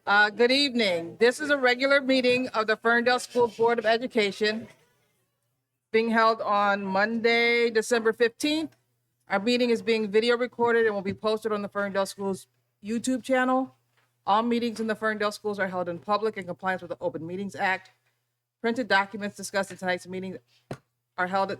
Good evening. This is a regular meeting of the Ferndale School Board of Education being held on Monday, December 15th. Our meeting is being video recorded and will be posted on the Ferndale Schools YouTube channel. All meetings in the Ferndale schools are held in public in compliance with the Open Meetings Act. Printed documents discussed in tonight's meeting are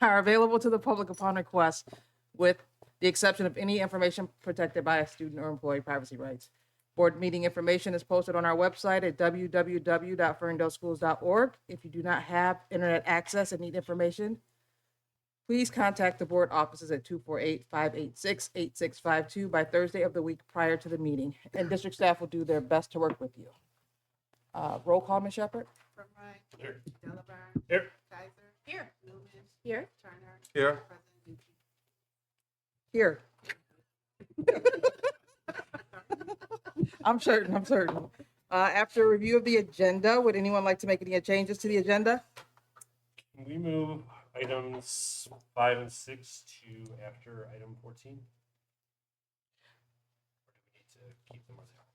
available to the public upon request, with the exception of any information protected by a student or employee privacy rights. Board meeting information is posted on our website at www.ferndaleschools.org. If you do not have internet access and need information, please contact the board offices at 248-586-8652 by Thursday of the week prior to the meeting, and district staff will do their best to work with you. Roll call, Ms. Shepherd. Fromright. Here. Delabarne. Here. Kaiser. Here. Newman. Here. Turner. Here. President Duke. Here. I'm certain. After review of the agenda, would anyone like to make any changes to the agenda? Can we move items 5 and 6 to after item 14? Or do we need to keep them where they are?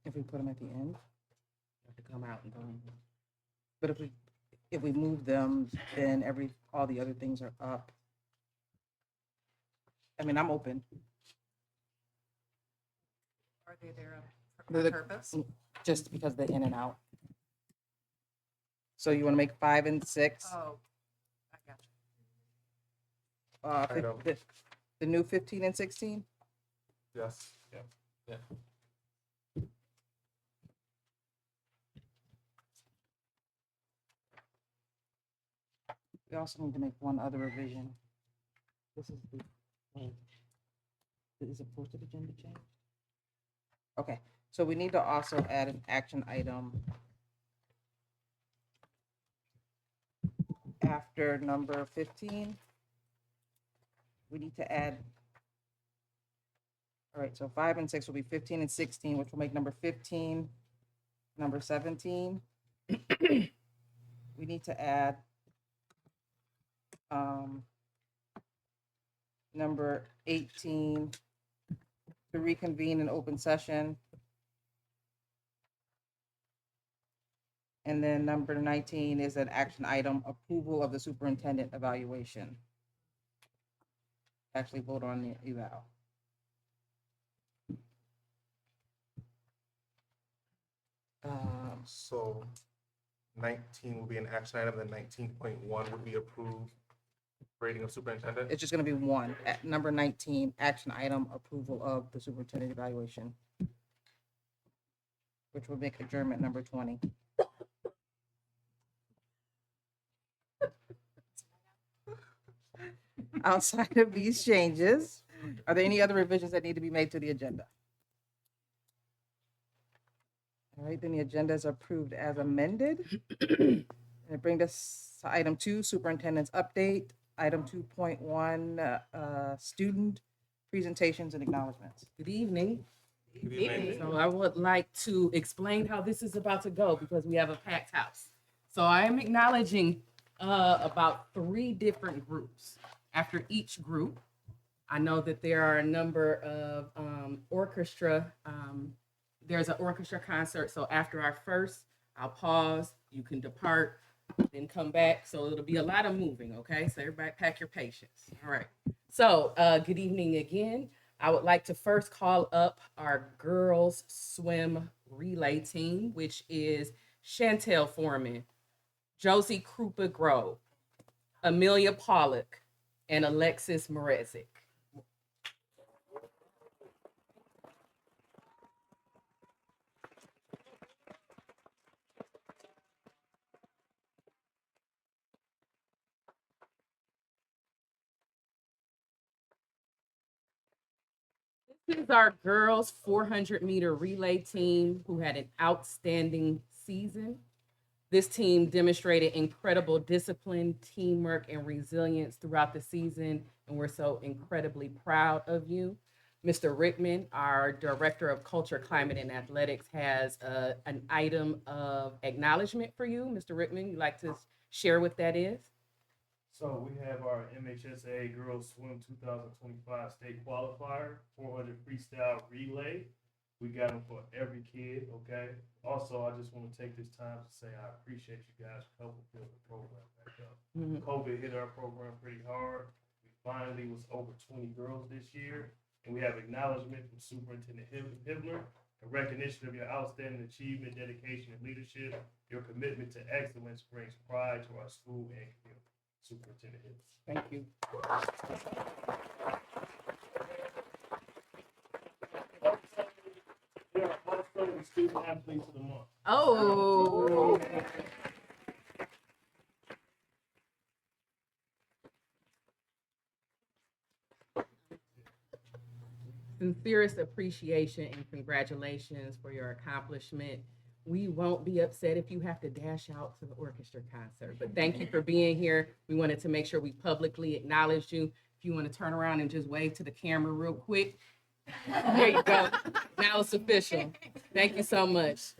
If we put them at the end, Have to come out and go in. but if we move them, then all the other things are up. I mean, I'm open. Are they there They're on the- purpose? Just because they're in and out. So you want to make 5 and 6? Oh, I got you. fif- Item. the new 15 and 16? Yes. Yeah. We also need to make one other revision. This is the, is it posted agenda change? Okay, so we need to also add an action item after number 15. We need to add, all right, so 5 and 6 will be 15 and 16, which will make number 15, number 17. We need to add number 18 to reconvene an open session. And then number 19 is an action item, approval of the superintendent evaluation. Actually vote on the eval. So 19 will be an action item, then 19.1 would be approved rating of superintendent. It's just gonna be one, at number 19, action item, approval of the superintendent evaluation, which will make adjournment number 20. Outside of these changes, are there any other revisions that need to be made to the agenda? All right, then the agenda is approved as amended. And it brings us to item 2, superintendent's update. Item 2.1, student presentations and acknowledgements. Good evening. Good evening. So I would like to explain how this is about to go because we have a packed house. So I am acknowledging about 3 different groups. After each group, I know that there are a number of orchestra. There's an orchestra concert. So after our first, I'll pause. You can depart, then come back. So it'll be a lot of moving. Okay. So everybody pack your patience. All right. So good evening again. I would like to first call up our girls swim relay team, which is Chantel Foreman, Josie Krupa Grove, Amelia Pollock, and Alexis Morezic. This is our girls 400-meter relay team who had an outstanding season. This team demonstrated incredible discipline, teamwork, and resilience throughout the season, and we're so incredibly proud of you. Mr. Rickman, our Director of Culture, Climate, and Athletics, has an item of acknowledgement for you. Mr. Rickman, you'd like to share what that is? So we have our MHSA Girls Swim 2025 state qualifier, 400 freestyle relay. We got them for every kid, okay? Also, I just want to take this time to say I appreciate you guys for helping build the program back up. Mhm. COVID hit our program pretty hard. We finally was over 20 girls this year, and we have acknowledgement from Superintendent Hibner and recognition of your outstanding achievement, dedication, and leadership. Your commitment to excellence brings pride to our school and community. Superintendent Hibner. Thank you. We are also the student athletes of the month. Oh. Sincerest appreciation and congratulations for your accomplishment. We won't be upset if you have to dash out to the orchestra concert, but thank you for being here. We wanted to make sure we publicly acknowledged you. If you want to turn around and just wave to the camera real quick. There you go. Now it's official. Thank you so much.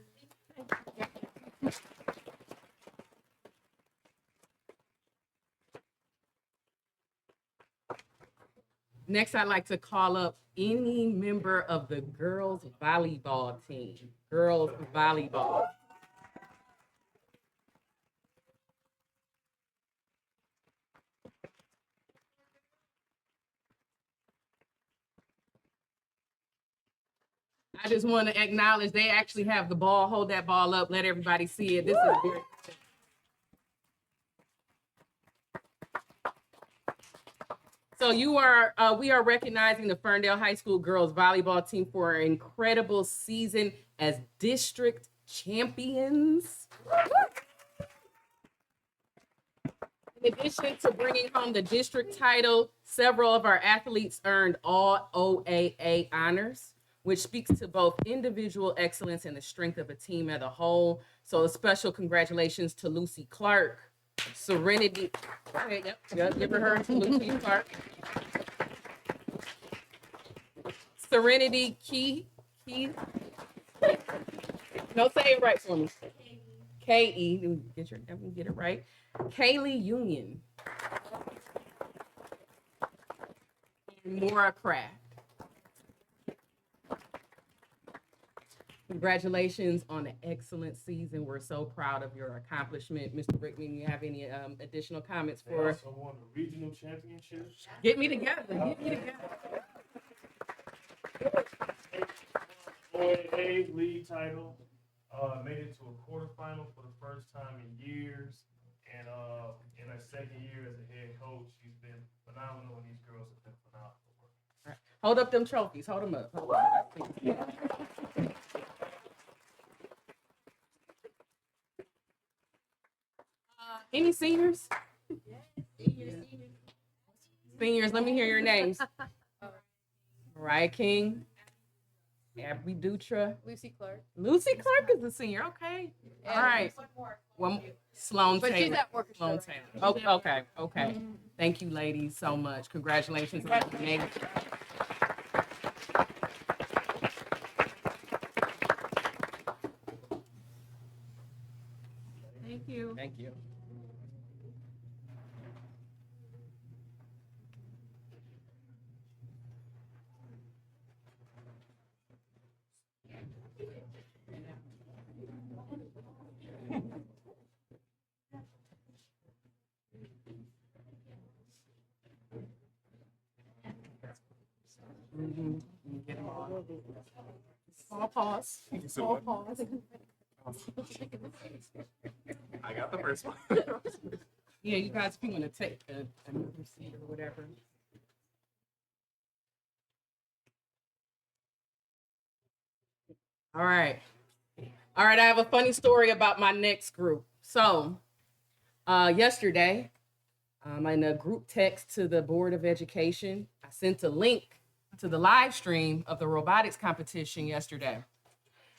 Next, I'd like to call up any member of the girls volleyball team. Girls volleyball. I just want to acknowledge they actually have the ball. Hold that ball up. Let everybody see it. This is very. So we are recognizing the Ferndale High School girls volleyball team for an incredible season as district champions. In addition to bringing home the district title, several of our athletes earned all OAA honors, which speaks to both individual excellence and the strength of a team as a whole. So a special congratulations to Lucy Clark, Serenity. Okay, yep, give her to Lucy Clark. Serenity Key. No, say it right for me. K-E, get it right. Kaylee Union. And Maura Craft. Congratulations on an excellent season. We're so proud of your accomplishment. Mr. Rickman, you have any additional comments They for? also won the regional championship. Get me together. OAA league title. Made it to a quarterfinal for the first time in years. And in her second year as a head coach, she's been phenomenal, and these girls have been phenomenal. Hold up them trophies. Hold them up. Any seniors? Seniors, let me hear your names. Mariah King, Abby Dutra, Lucy Clark. Lucy Clark is a senior. Okay. All right. One Sloan But she's Taylor. at orchestra. Sloan right Taylor. Okay. Thank you, ladies, so much. Congratulations on the name. Thank you. Thank you. Get them all. Small pause. Small pause. I got the first one. Yeah, you guys, if you want to take another seat or whatever. All right. I have a funny story about my next group. So, yesterday, in a group text to the Board of Education, I sent a link to the live stream of the robotics competition yesterday.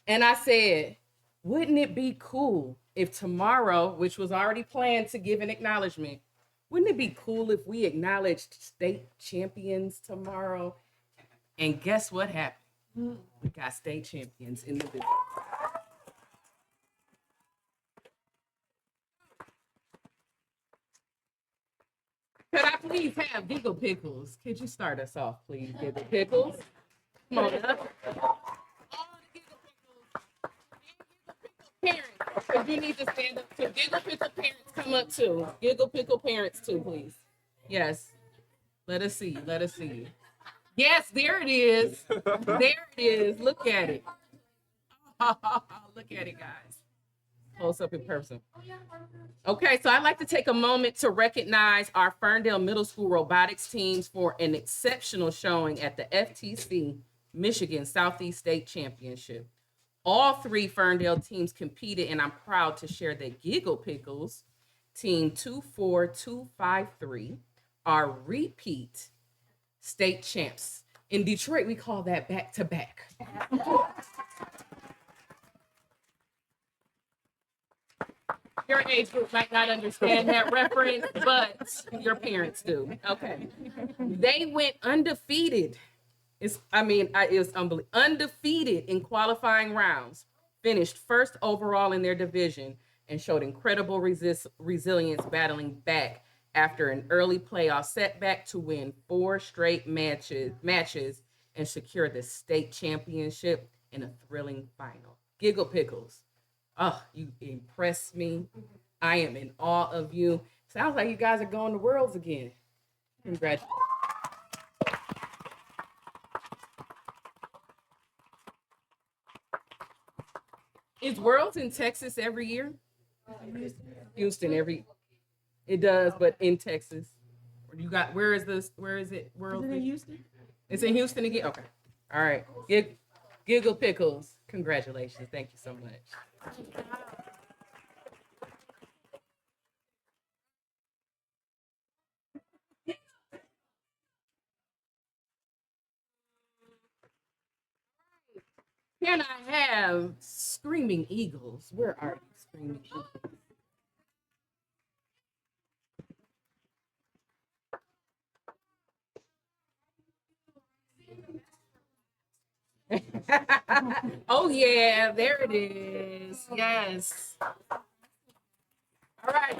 And I said, wouldn't it be cool if tomorrow, which was already planned to give an acknowledgement, wouldn't it be cool if we acknowledged state champions tomorrow? And guess what happened? We got state champions in the building. please have Giggle Pickles? Could you start us off, please, Giggle Pickles? Come on up. All the Giggle Pickles. And Giggle Pickle parents, because you need to stand up too. Giggle Pickle parents, come up too. Giggle Pickle parents too, please. Yes. Let us see you. Let us see you. Yes, there it is. There it is. Look at it. Look at it, guys. Close up in person. Okay, so I'd like to take a moment to recognize our Ferndale Middle School robotics teams for an exceptional showing at the FTC Michigan Southeast State Championship. All three Ferndale teams competed, and I'm proud to share that Giggle Pickles, Team 24253, are repeat state champs. In Detroit, we call that back-to-back. Your age group might not understand that reference, but your parents do. Okay. They went undefeated. It was unbelievable. Undefeated in qualifying rounds, finished first overall in their division, and showed incredible resilience battling back after an early playoff setback to win 4 straight matches and secure the state championship in a thrilling final. Giggle Pickles. Oh, you impressed me. I am in awe of you. Sounds like you guys are going to Worlds again. Congratulations. Is Worlds in Texas every year? Houston it does, but in Texas. Where is it? Worlds? Is it in Houston? It's in Houston again? Okay. All right. Giggle Pickles. Congratulations. Thank you so much. Can I have Screaming Eagles? Where are you, Screaming Eagles? Oh yeah, there it is. Yes. All right.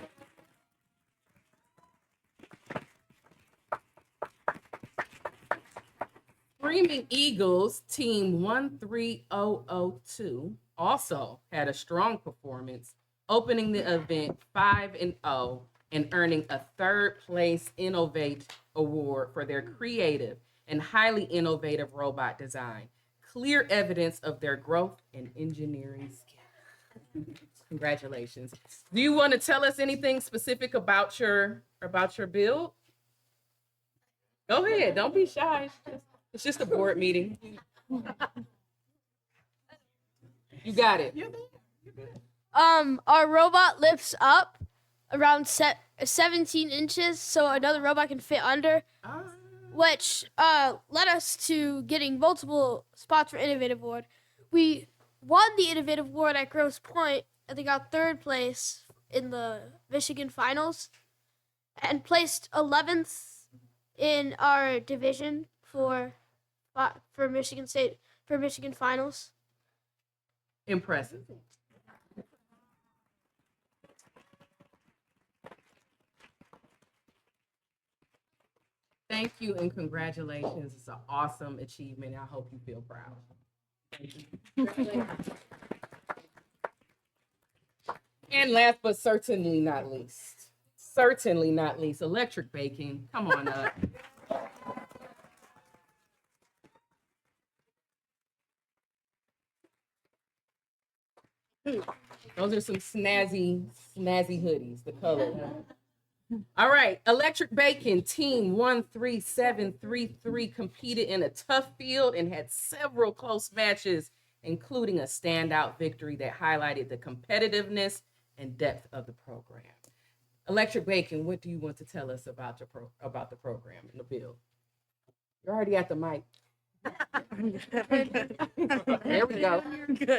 Screaming Eagles, team 13002, also had a strong performance, opening the event 5-0 and earning a third place Innovate Award for their creative and highly innovative robot design. Clear evidence of their growth and engineering skills. Congratulations. Do you want to tell us anything specific about your build? Go ahead. Don't be shy. It's just a board meeting. You got it. Our robot lifts up around 17 inches, so another robot can fit under, which led us to getting multiple spots for Innovative Award. We won the Innovative Award at Grosse Pointe, and they got third place in the Michigan finals, and placed 11th in our division for Michigan State, for Michigan finals. Impressive. Thank you and congratulations. It's an awesome achievement. I hope you feel proud. Thank you. And last but certainly not least, Electric Bacon. Come on up. Those are some snazzy hoodies, the color. All right, Electric Bacon, team 13733 competed in a tough field and had several close matches, including a standout victory that highlighted the competitiveness and depth of the program. Electric Bacon, what do you want to tell us about the program and the build? You're already at the mic. There we go.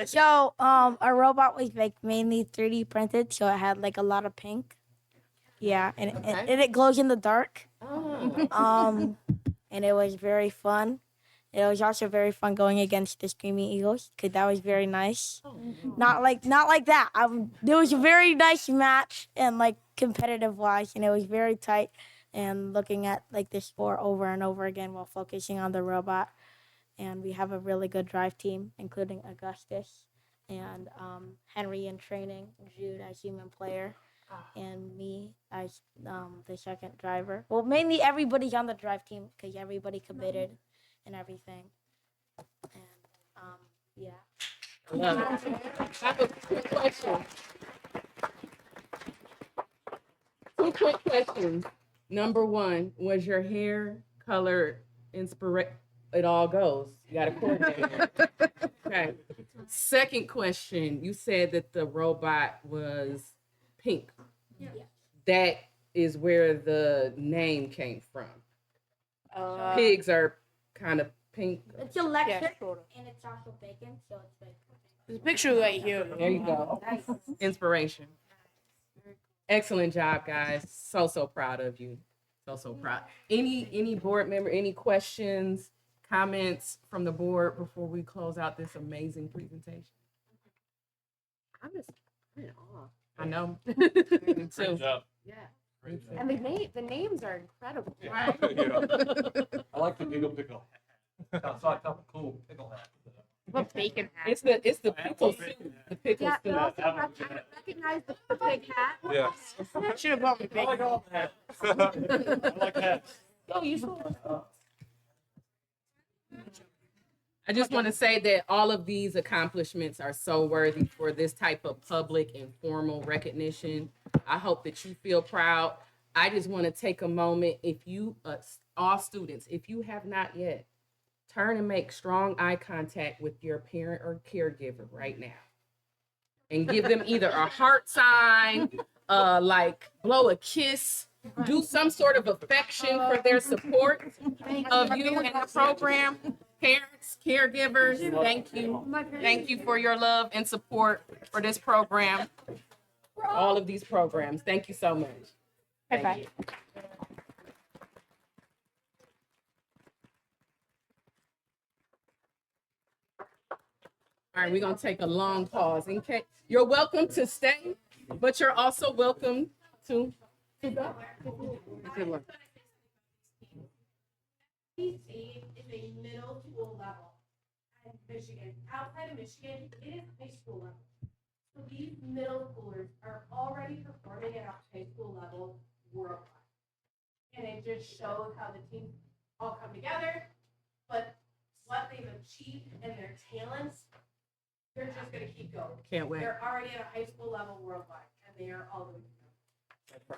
So, our robot was like mainly 3D printed, so it had like a lot of pink. Yeah, and it glows in the dark. Oh. And it was very fun. It was also very fun going against the Screaming Eagles because that was very nice. Not like that. It was a very nice match and like competitive wise, and it was very tight. and looking at like the score over and over again while focusing on the robot. And we have a really good drive team, including Augustus and Henry in training, Jude as human player, and me as the second driver. Well, mainly everybody's on the drive team because everybody committed and everything. And yeah. Love it. I have a quick question. Two quick questions. Number one, was your hair color inspiration? It all goes. You got to coordinate. Okay. Second question, you said that the robot was pink. Yeah. That is where the name came from. Pigs are kind of pink. It's electric sort of. and it's also bacon, so it's like. There's a picture right here. There you go. Nice. Inspiration. Excellent job, guys. So proud of you. So proud. Any board member, any questions, comments from the board before we close out this amazing presentation? I'm just in awe. I know. Great So, job. Yeah. Great job. And the names are incredible. right? I like the Beagle Pickle. So I thought cool pickle hat. What bacon hat? It's the pickle soup. The pickle Yeah, soup. but also I recognize the big hat. Yes. Should have bought me I like bacon. all that. I like that. Oh, you saw. I just want to say that all of these accomplishments are so worthy for this type of public and formal recognition. I hope that you feel proud. I just want to take a moment. If you, all students, if you have not yet, turn and make strong eye contact with your parent or caregiver right now. And give them either a heart sign, like blow a kiss, do some sort of affection for their support of you and the program. Parents, caregivers, thank you. Thank you for your love and support for this program, all of these programs. Thank you so much. Thank you. All right, we're gonna take a long pause. In case you're welcome to stay, but you're also welcome to go. PC is a middle school level in Michigan. Outside of Michigan, it is high school level. So these middle schoolers are already performing at a high school level worldwide. And it just shows how the teams all come together, but what they've achieved and their talents, they're just gonna keep going. Can't wait. They're already at a high school level worldwide, and they are all the way to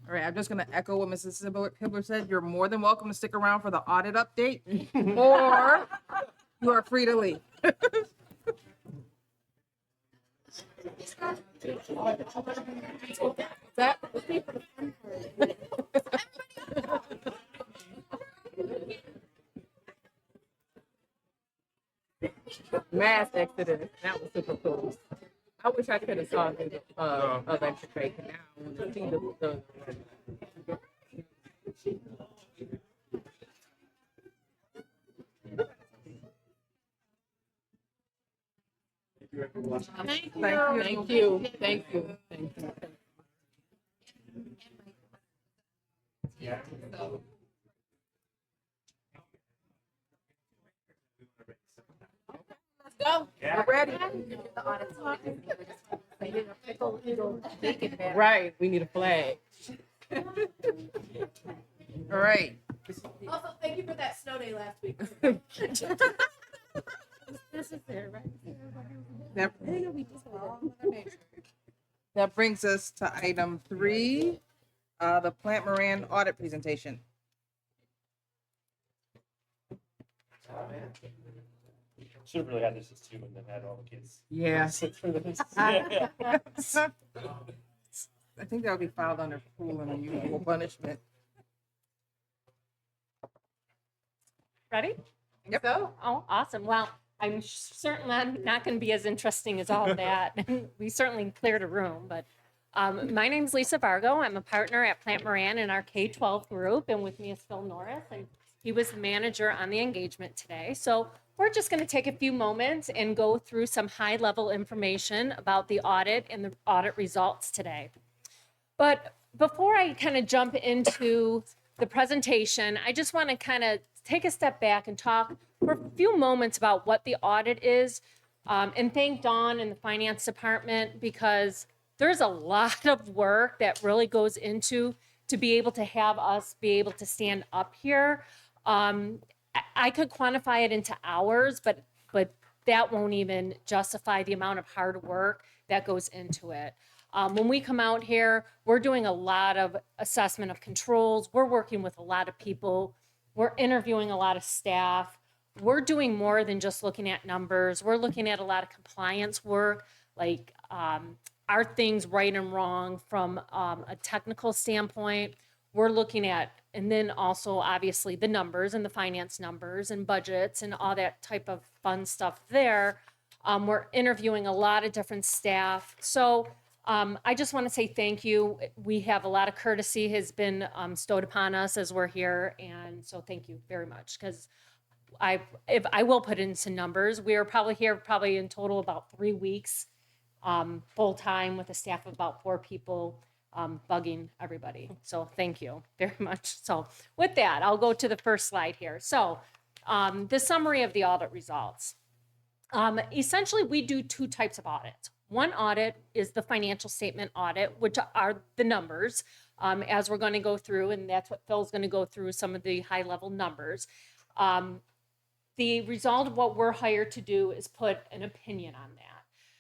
All right, I'm just gonna echo what Mrs. Hibbler said. You're more than welcome to stick around for the audit update, or you are free to leave. That Mass exodus. That was super cool. I wish I could have saw the electric bacon. Now I want to see the Thank you. Thank you. Thank you. Thank you. Let's go. We're ready. Right. We need a flag. All right. Also, thank you for that snow day last week. This is there, right? That brings us to item 3, the Plant Moran audit presentation. Should have really had this as 2 and then had all the kids. Yeah. Sit through this. I think that would be filed under cruel and unusual punishment. Ready? Yep. So, oh, awesome. Well, I'm certainly not going to be as interesting as all that. We certainly cleared a room, but my name's Lisa Vargo. I'm a partner at Plant Moran in our K-12 group, and with me is Phil Norris, and he was the manager on the engagement today. So we're just going to take a few moments and go through some high-level information about the audit and the audit results today. But before I kind of jump into the presentation, I just want to kind of take a step back and talk for a few moments about what the audit is, and thank Dawn and the finance department, because there's a lot of work that really goes into to be able to have us be able to stand up here. I could quantify it into hours, but that won't even justify the amount of hard work that goes into it. When we come out here, we're doing a lot of assessment of controls. We're working with a lot of people. We're interviewing a lot of staff. We're doing more than just looking at numbers. We're looking at a lot of compliance work, like are things right and wrong from a technical standpoint. We're looking at, and then also obviously the numbers and the finance numbers and budgets and all that type of fun stuff there. We're interviewing a lot of different staff. So I just want to say thank you. We have a lot of courtesy has been stowed upon us as we're here. And so thank you very much, because if I will put in some numbers, we are probably here in total about 3 weeks, full time with a staff of about 4 people, bugging everybody. So thank you very much. So with that, I'll go to the first slide here. So the summary of the audit results. Essentially, we do 2 types of audits. One audit is the financial statement audit, which are the numbers, as we're going to go through, and that's what Phil's going to go through, some of the high-level numbers. The result of what we're hired to do is put an opinion on that.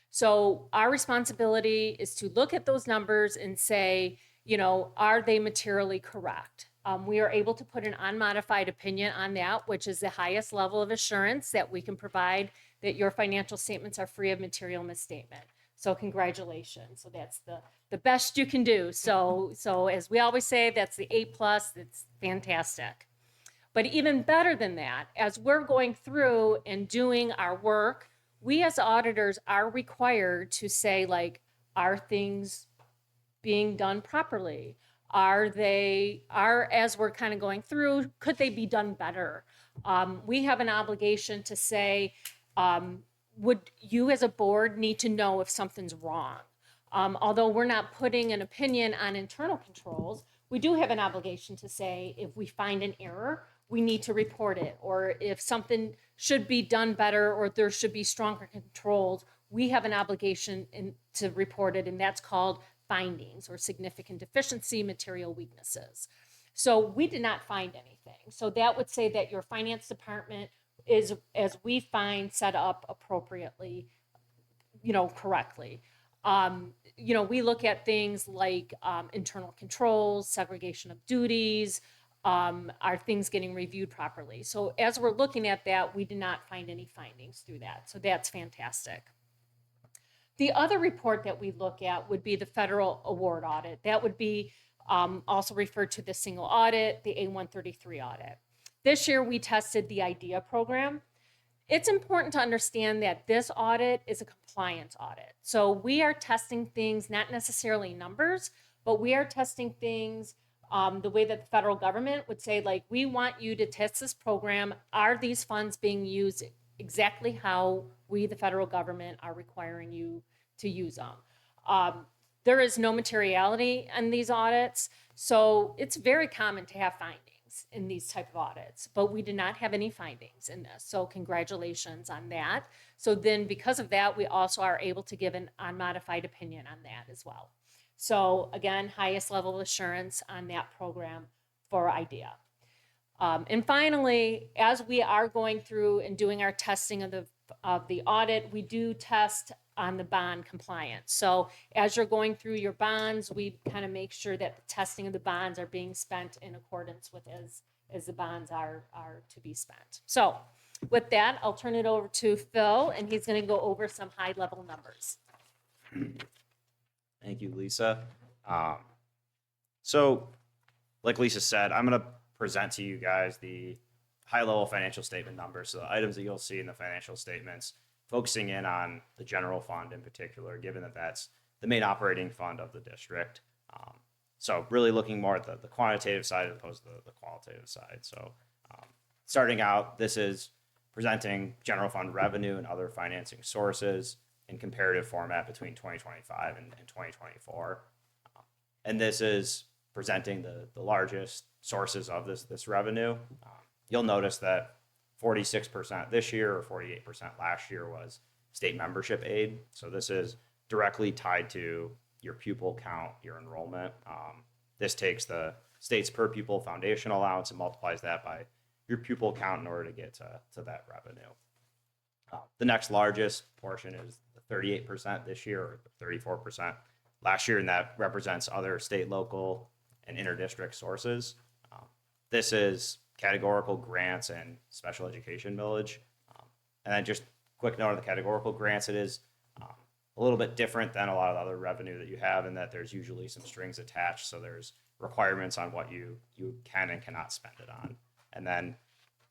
So our responsibility is to look at those numbers and say, you know, are they materially correct? We are able to put an unmodified opinion on that, which is the highest level of assurance that we can provide that your financial statements are free of material misstatement. So congratulations. So that's the best you can do. So as we always say, that's the A+. It's fantastic. But even better than that, as we're going through and doing our work, we as auditors are required to say, like, are things being done properly? As we're kind of going through, could they be done better? We have an obligation to say, would you as a board need to know if something's wrong? Although we're not putting an opinion on internal controls, we do have an obligation to say if we find an error, we need to report it, or if something should be done better or there should be stronger controls, we have an obligation to report it, and that's called findings or significant deficiency, material weaknesses. So we did not find anything. So that would say that your finance department is, as we find, set up appropriately, correctly. We look at things like internal controls, segregation of duties, are things getting reviewed properly? So as we're looking at that, we did not find any findings through that. So that's fantastic. The other report that we look at would be the federal award audit. That would be also referred to the single audit, the A133 audit. This year we tested the IDEA program. It's important to understand that this audit is a compliance audit. So we are testing things, not necessarily numbers, but we are testing things the way that the federal government would say, like, we want you to test this program. Are these funds being used exactly how we, the federal government, are requiring you to use them? There is no materiality in these audits, so it's very common to have findings in these type of audits, but we did not have any findings in this. So congratulations on that. So then because of that, we also are able to give an unmodified opinion on that as well. So again, highest level of assurance on that program for IDEA. And finally, as we are going through and doing our testing of the audit, we do test on the bond compliance. So as you're going through your bonds, we kind of make sure that the testing of the bonds are being spent in accordance with as the bonds are to be spent. So with that, I'll turn it over to Phil, and he's going to go over some high-level numbers. Thank you, Lisa. So, like Lisa said, I'm going to present to you guys the high-level financial statement numbers, so the items that you'll see in the financial statements, focusing in on the general fund in particular, given that that's the main operating fund of the district. So really looking more at the quantitative side as opposed to the qualitative side. So starting out, this is presenting general fund revenue and other financing sources in comparative format between 2025 and 2024. And this is presenting the largest sources of this revenue. You'll notice that 46% this year or 48% last year was state membership aid. So this is directly tied to your pupil count, your enrollment. This takes the state's per pupil foundation allowance and multiplies that by your pupil count in order to get to that revenue. The next largest portion is the 38% this year or 34% last year, and that represents other state, local, and interdistrict sources. This is categorical grants and special education millage. And then just quick note on the categorical grants, it is a little bit different than a lot of the other revenue that you have in that there's usually some strings attached. So there's requirements on what you can and cannot spend it on. And then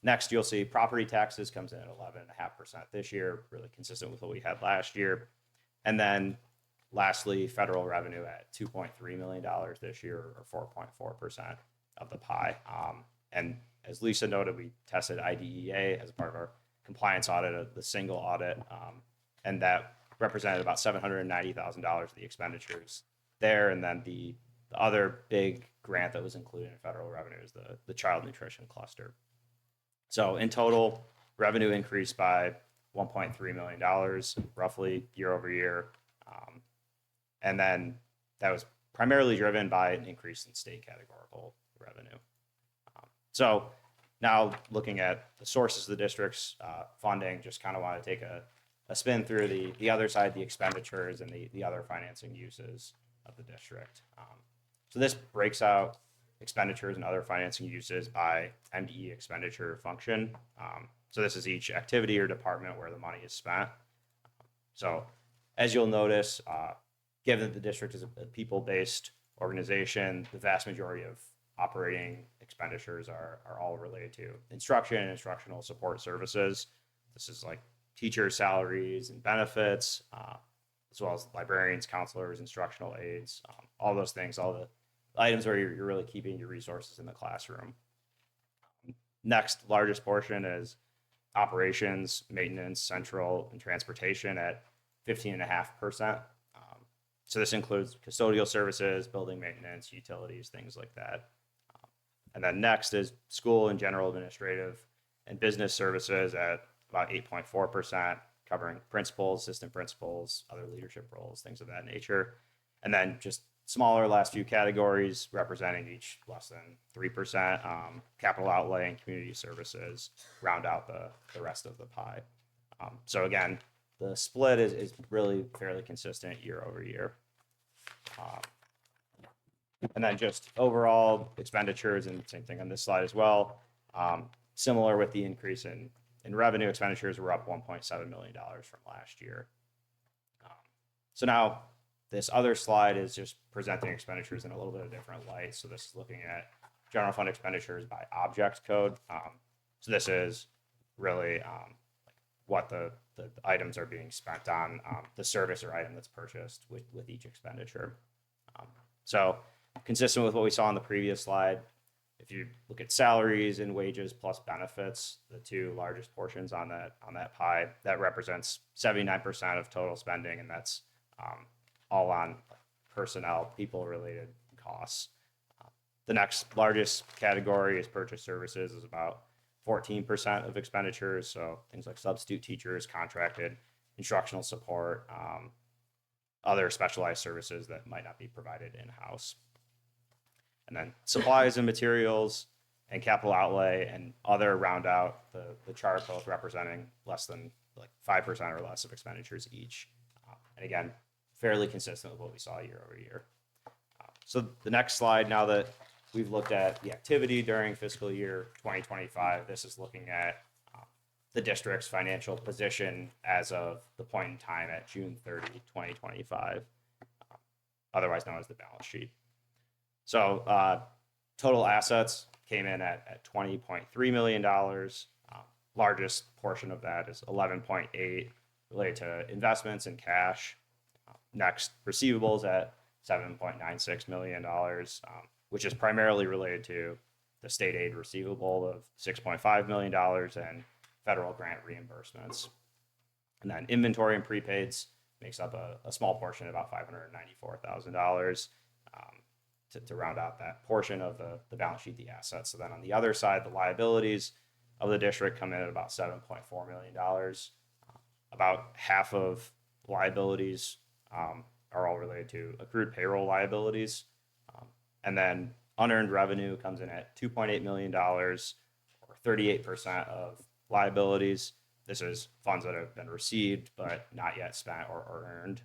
next you'll see property taxes comes in at 11.5% this year, really consistent with what we had last year. And then lastly, federal revenue at $2.3 million this year or 4.4% of the pie. And as Lisa noted, we tested IDEA as a part of our compliance audit, the single audit, and that represented about $790,000 of the expenditures there. And then the other big grant that was included in federal revenue is the child nutrition cluster. So in total, revenue increased by $1.3 million, roughly year over year. And then that was primarily driven by an increase in state categorical revenue. So now looking at the sources of the district's funding, just kind of want to take a spin through the other side, the expenditures and the other financing uses of the district. So this breaks out expenditures and other financing uses by MDE expenditure function. So this is each activity or department where the money is spent. So as you'll notice, given that the district is a people-based organization, the vast majority of operating expenditures are all related to instruction and instructional support services. This is like teacher salaries and benefits, as well as librarians, counselors, instructional aides, all those things, all the items where you're really keeping your resources in the classroom. Next largest portion is operations, maintenance, central, and transportation at 15.5%. So this includes custodial services, building maintenance, utilities, things like that. And then next is school and general administrative and business services at about 8.4%, covering principals, assistant principals, other leadership roles, things of that nature. And then just smaller last few categories representing each less than 3%, capital outlay and community services round out the rest of the pie. So again, the split is really fairly consistent year over year. And then just overall expenditures, and same thing on this slide as well. Similar with the increase in revenue, expenditures were up $1.7 million from last year. So now this other slide is just presenting expenditures in a little bit of different light. So this is looking at general fund expenditures by object code. So this is really what the items are being spent on, the service or item that's purchased with each expenditure. So consistent with what we saw on the previous slide, if you look at salaries and wages plus benefits, the two largest portions on that pie, that represents 79% of total spending, and that's all on personnel, people-related costs. The next largest category is purchase services, is about 14% of expenditures. So things like substitute teachers, contracted instructional support, other specialized services that might not be provided in-house. And then supplies and materials and capital outlay and other round out the chart, both representing less than like 5% or less of expenditures each. And again, fairly consistent with what we saw year over year. So the next slide, now that we've looked at the activity during fiscal year 2025, this is looking at the district's financial position as of the point in time at June 30, 2025, otherwise known as the balance sheet. So total assets came in at $20.3 million. Largest portion of that is 11.8 related to investments and cash. Next, receivables at $7.96 million, which is primarily related to the state aid receivable of $6.5 million and federal grant reimbursements. And then inventory and prepaids makes up a small portion, about $594,000, to round out that portion of the balance sheet, the assets. So then on the other side, the liabilities of the district come in at about $7.4 million. About half of liabilities are all related to accrued payroll liabilities. And then unearned revenue comes in at $2.8 million, or 38% of liabilities. This is funds that have been received but not yet spent or earned.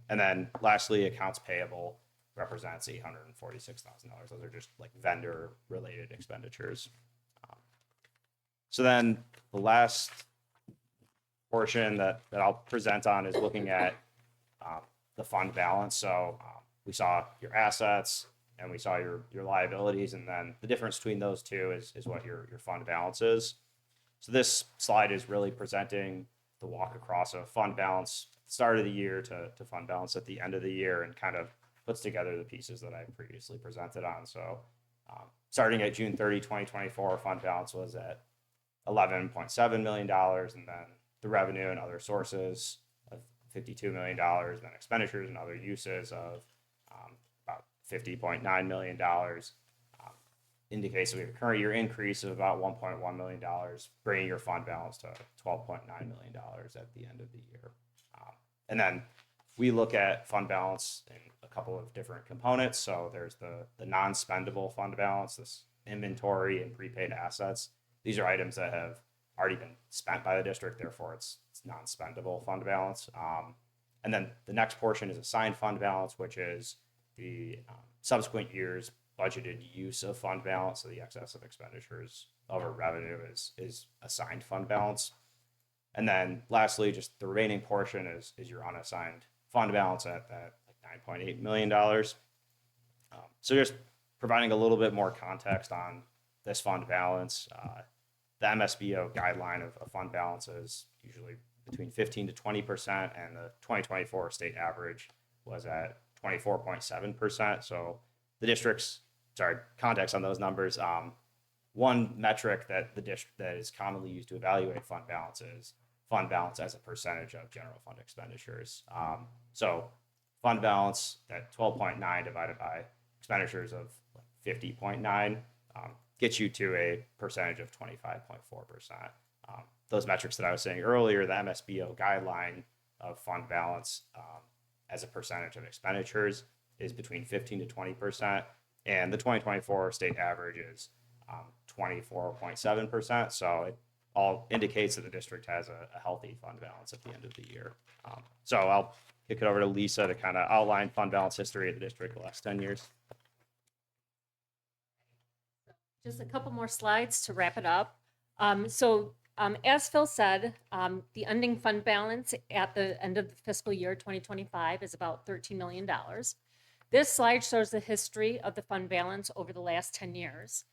And then lastly, accounts payable represents $846,000. Those are just like vendor related expenditures. So then the last portion that I'll present on is looking at the fund balance. So we saw your assets and we saw your liabilities, and then the difference between those two is what your fund balance is. So this slide is really presenting the walk across of fund balance at the start of the year to fund balance at the end of the year, and kind of puts together the pieces that I previously presented on. So starting at June 30, 2024, fund balance was at $11.7 million, and then the revenue and other sources of $52 million, then expenditures and other uses of about $50.9 million. Indicates that we have a current year increase of about $1.1 million, bringing your fund balance to $12.9 million at the end of the year. And then we look at fund balance in a couple of different components. So there's the non-spendable fund balance, this inventory and prepaid assets. These are items that have already been spent by the district, therefore it's non-spendable fund balance. And then the next portion is assigned fund balance, which is the subsequent years budgeted use of fund balance. So the excess of expenditures over revenue is assigned fund balance. And then lastly, just the remaining portion is your unassigned fund balance at that like $9.8 million. So just providing a little bit more context on this fund balance. The MSBO guideline of fund balance is usually between 15 to 20%, and the 2024 state average was at 24.7%. So the district's, context on those numbers. One metric that the district that is commonly used to evaluate fund balance is fund balance as a percentage of general fund expenditures. So fund balance at 12.9 divided by expenditures of 50.9 gets you to a percentage of 25.4%. Those metrics that I was saying earlier, the MSBO guideline of fund balance as a percentage of expenditures is between 15 to 20%, and the 2024 state average is 24.7%. So it all indicates that the district has a healthy fund balance at the end of the year. So I'll kick it over to Lisa to kind of outline fund balance history of the district the last 10 years. Just a couple more slides to wrap it up. As Phil said, the ending fund balance at the end of the fiscal year 2025 is about $13 million. This slide shows the history of the fund balance over the last 10 years.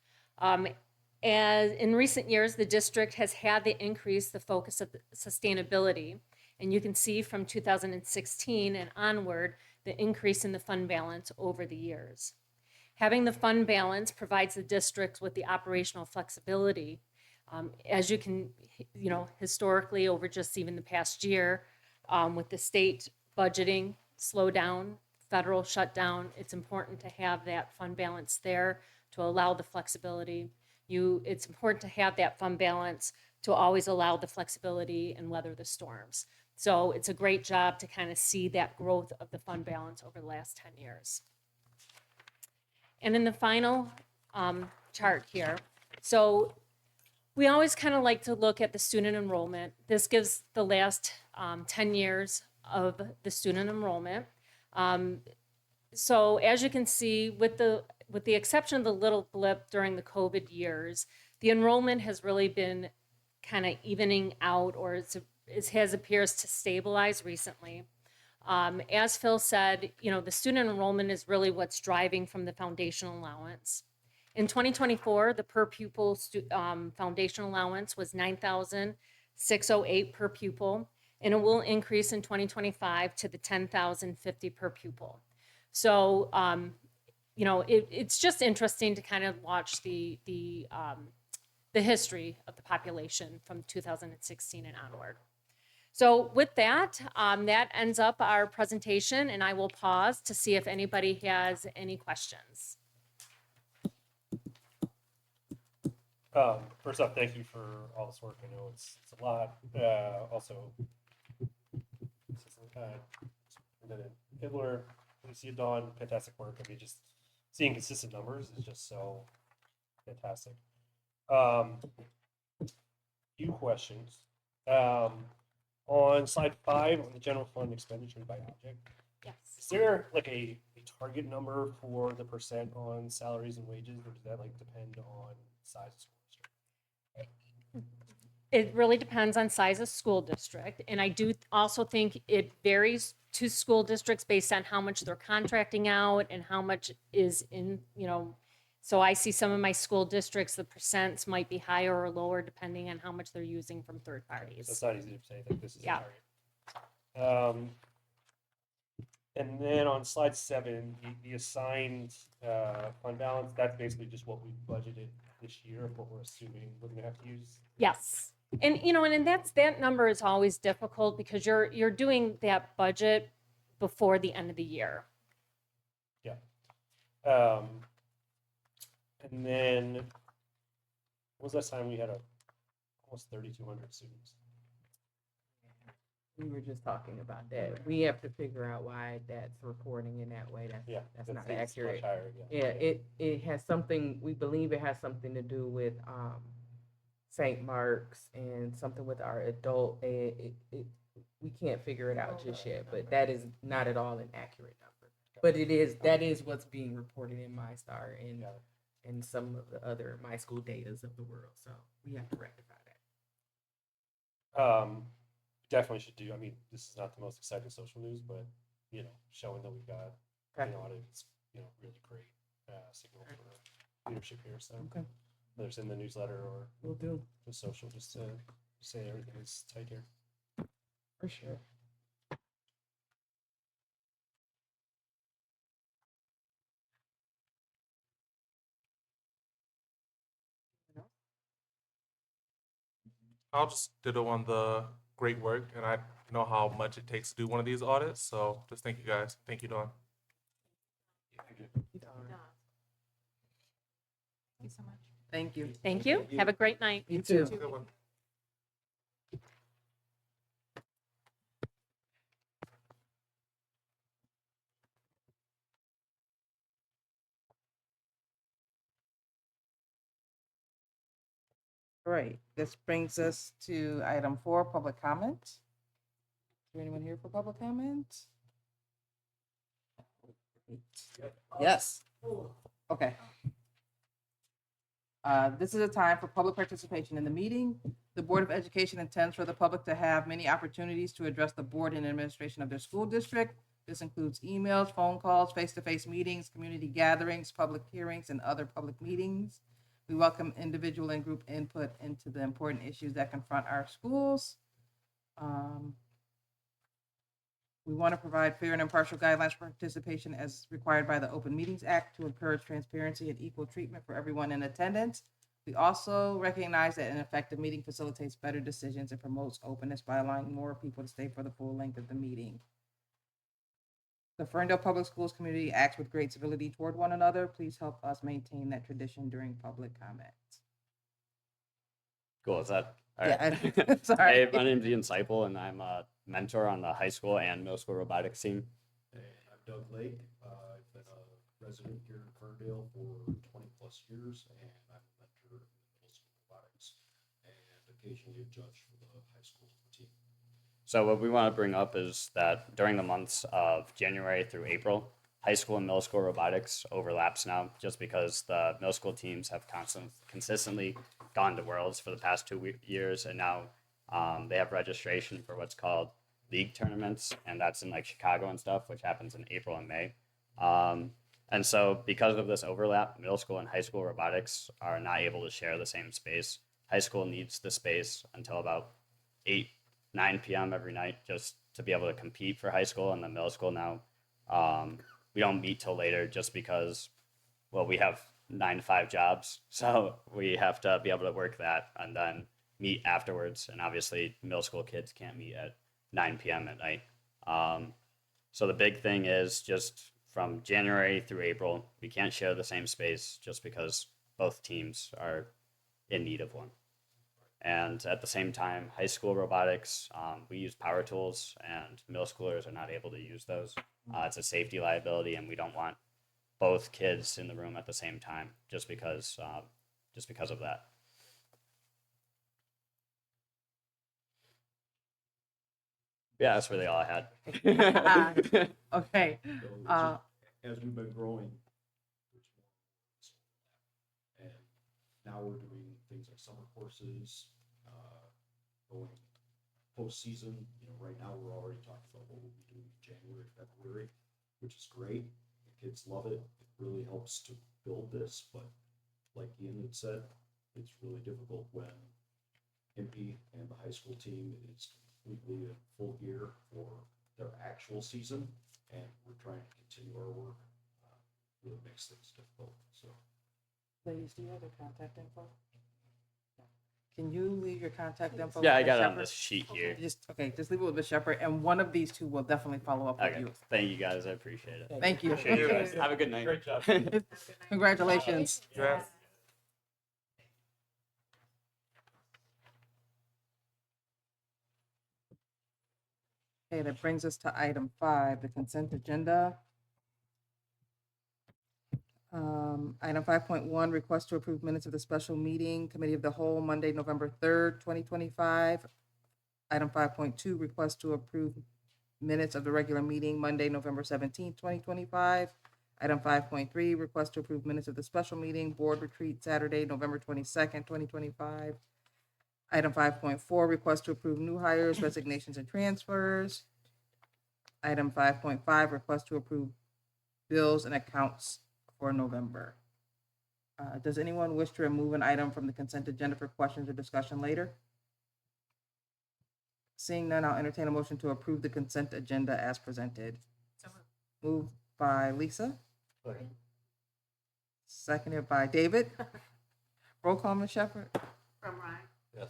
As in recent years, the district has had the increase, the focus of sustainability. And you can see from 2016 and onward, the increase in the fund balance over the years. Having the fund balance provides the district with the operational flexibility. As you can, historically over just even the past year, with the state budgeting slowdown, federal shutdown, it's important to have that fund balance there to allow the flexibility. It's important to have that fund balance to always allow the flexibility and weather the storms. So it's a great job to kind of see that growth of the fund balance over the last 10 years. And in the final chart here, so we always kind of like to look at the student enrollment. This gives the last 10 years of the student enrollment. So as you can see, with the exception of the little blip during the COVID years, the enrollment has really been kind of evening out, or it appears to stabilize recently. As Phil said, the student enrollment is really what's driving from the foundational allowance. In 2024, the per pupil foundational allowance was $9,608 per pupil, and it will increase in 2025 to the $10,050 per pupil. So, it's just interesting to kind of watch the the history of the population from 2016 and onward. So with that, that ends up our presentation, and I will pause to see if anybody has any questions. First off, thank you for all this work. I know it's a lot. Also, Hitler, Lucia Dawn, fantastic work. I mean, just seeing consistent numbers is just so fantastic. Few questions. On slide 5 on the general fund expenditure by object, Yes. is there like a target number for the percent on salaries and wages, or does that like depend on size of school district? It really depends on size of school district, and I do also think it varies to school districts based on how much they're contracting out and how much is in, so I see some of my school districts, the percents might be higher or lower depending on how much they're using from third So parties. it's not easy to say that this is Yeah. a target. And then on slide 7, the assigned fund balance, that's basically just what we budgeted this year, what we're assuming we're gonna have to use. Yes. And and that number is always difficult because you're doing that budget before the end of the year. Yeah. And then, when was that time we had almost 3,200 students? We were just talking about that. We have to figure out why that's reporting in that way. That's not it's accurate. much higher, Yeah, it has something, we believe it has something to do with St. Mark's and something with our adult. We can't figure it out just yet, but that is not at all an accurate number. But that is what's being reported in MyStar and some of the other My School Datas of the world. So we have to rectify that. Definitely should do. I mean, this is not the most exciting social news, but showing that we've got an audit, it's really great signal for leadership here. So Okay. whether it's in the newsletter or We'll do. the social, just to say everything is tight here. For sure. I'll just ditto on the great work, and I know how much it takes to do one of these audits. So just thank you guys. Thank you, Dawn. Thank you so much. Thank you. Thank you. Have a great night. You too. Good one. Great. This brings us to item 4, public comment. Is there anyone here for public comment? Yes. Okay. This is a time for public participation in the meeting. The Board of Education intends for the public to have many opportunities to address the board and administration of their school district. This includes emails, phone calls, face-to-face meetings, community gatherings, public hearings, and other public meetings. We welcome individual and group input into the important issues that confront our schools. We want to provide fair and impartial guidelines for participation as required by the Open Meetings Act to encourage transparency and equal treatment for everyone in attendance. We also recognize that an effective meeting facilitates better decisions and promotes openness by allowing more people to stay for the full length of the meeting. The Ferndale Public Schools community acts with great civility toward one another. Please help us maintain that tradition during public comment. Cool. Is that all Yeah, right? sorry. Hey, my name's Ian Seipel, and I'm a mentor on the high school and middle school robotics team. Hey, I'm Doug Lake. I've been a resident here in Ferndale for 20 plus years, and I'm a mentor in the middle school robotics and occasionally a judge for the high school team. So what we want to bring up is that during the months of January through April, high school and middle school robotics overlaps now, just because the middle school teams have consistently gone to Worlds for the past 2 years, and now they have registration for what's called league tournaments, and that's in like Chicago and stuff, which happens in April and May. And so because of this overlap, middle school and high school robotics are not able to share the same space. High school needs the space until about 9 p.m. every night just to be able to compete for high school, and the middle school now, we don't meet till later just because, well, we have 9 to 5 jobs. So we have to be able to work that and then meet afterwards. And obviously, middle school kids can't meet at 9 p.m. at night. So the big thing is just from January through April, we can't share the same space just because both teams are in need of one. And at the same time, high school robotics, we use power tools, and middle schoolers are not able to use those. It's a safety liability, and we don't want both kids in the room at the same time just because of that. Yeah, that's really all I had. Okay. So it's just, as we've been growing, there's more, and now we're doing things like summer courses, going postseason. You know, right now we're already talking about what we'll be doing in January, February, which is great. The kids love it. It really helps to build this, but like Ian had said, it's really difficult when Impy and the high school team is completely in full gear for their actual season, and we're trying to continue our work. Really makes things difficult. So, Ladies, do you have their contact info? Can you leave your contact info? Yeah, with I Ms. got it on Shepherd? this sheet here. Just leave it with Ms. Shepherd, and one of these two will definitely follow up with Okay, you. thank you guys. I appreciate it. Thank you. Appreciate you guys. Have a good night. Great job. Congratulations. Yes. Okay, that brings us to item 5, the consent agenda. Item 5.1, request to approve minutes of the special meeting, Committee of the Whole, Monday, November 3rd, 2025. Item 5.2, request to approve minutes of the regular meeting, Monday, November 17th, 2025. Item 5.3, request to approve minutes of the special meeting, Board Retreat, Saturday, November 22nd, 2025. Item 5.4, request to approve new hires, resignations, and transfers. Item 5.5, request to approve bills and accounts for November. Does anyone wish to remove an item from the consent agenda for questions or discussion later? Seeing none, I'll entertain a motion to approve the consent agenda as presented. Moved by Lisa, seconded by David. Roll call, Ms. Shepherd. From Ryan. Yes.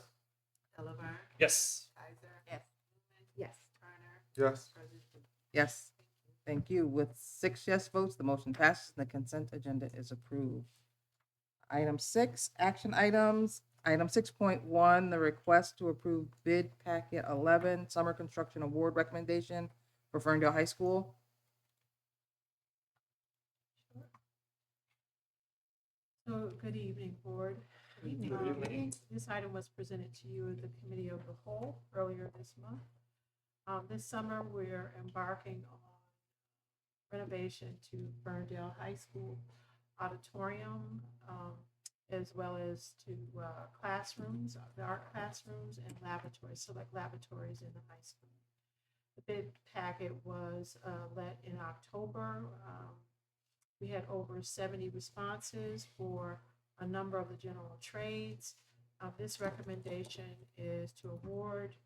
Delaware. Yes. Kaiser. Yes. Yes. Turner. Yes. Yes, thank you. With 6 yes votes, the motion passes and the consent agenda is approved. Item 6, action items. Item 6.1, the request to approve bid packet 11, summer construction award recommendation for Ferndale High School. So, good evening, Board. This item was presented to you at the Committee of the Whole earlier this month. This summer, we're embarking on renovation to Ferndale High School auditorium, as well as to classrooms, the art classrooms and laboratories, select laboratories in the high school. The bid packet was let in October. We had over 70 responses for a number of the general trades. This recommendation is to award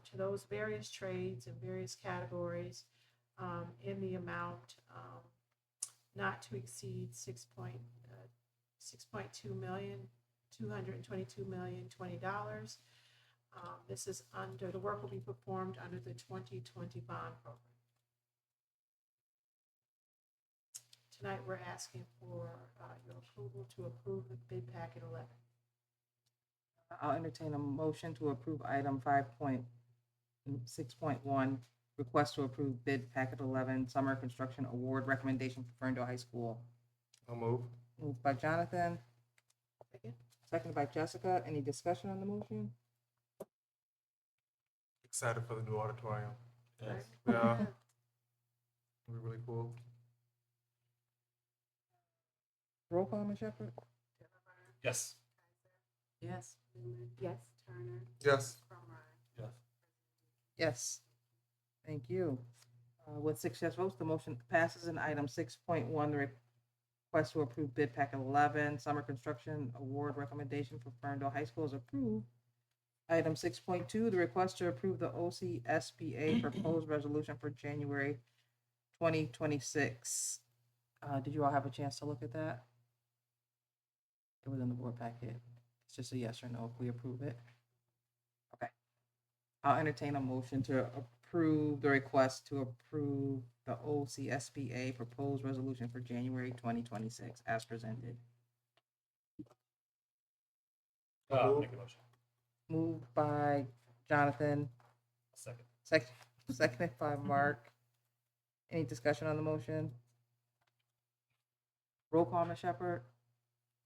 to those various trades and various categories in the amount not to exceed $6.2 million, $222,020. This is under, the work will be performed under the 2020 bond program. Tonight, we're asking for your approval to approve the bid packet 11. I'll entertain a motion to approve item 5.6.1, request to approve bid packet 11, summer construction award recommendation for Ferndale High School. I'll move. Moved by Jonathan, Second. seconded by Jessica. Any discussion on the motion? Excited for the new auditorium. Yes. Yeah. It'll be really cool. Roll call, Ms. Shepherd? Yes. Yes. Yes. Turner. Yes. From Ryan. Yes. Yes. Thank you. With 6 yes votes, the motion passes. And item 6.1, the request to approve bid packet 11, summer construction award recommendation for Ferndale High School is approved. Item 6.2, the request to approve the OCSBA proposed resolution for January 2026. Did you all have a chance to look at that? It was in the board packet. It's just a yes or no if we approve it. Okay. I'll entertain a motion to approve the request to approve the OCSBA proposed resolution for January 2026 as presented. Make a motion. Moved by Jonathan, Second. seconded by Mark. Any discussion on the motion? Roll call, Ms. Shepherd?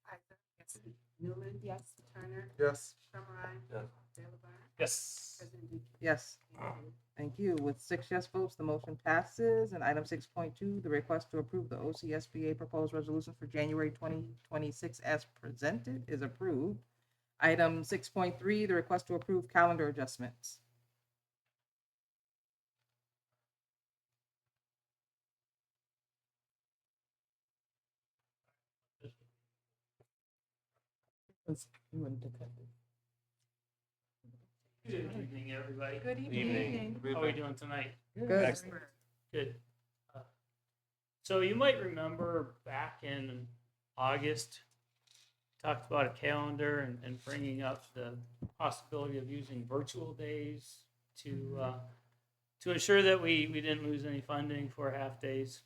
Isaac? Yes. Newman? Yes. Turner? Yes. Summerall? Yes. Delabarne? Yes. President Dukes? Yes. Thank you. With 6 yes votes, the motion passes. And item 6.2, the request to approve the OCSBA proposed resolution for January 2026 as presented is approved. Item 6.3, the request to approve calendar adjustments. Good evening, everybody. Good Evening. How are we doing tonight? Good. Excellent. Good. So you might remember back in August, talked about a calendar and bringing up the possibility of using virtual days to ensure that we didn't lose any funding for half days.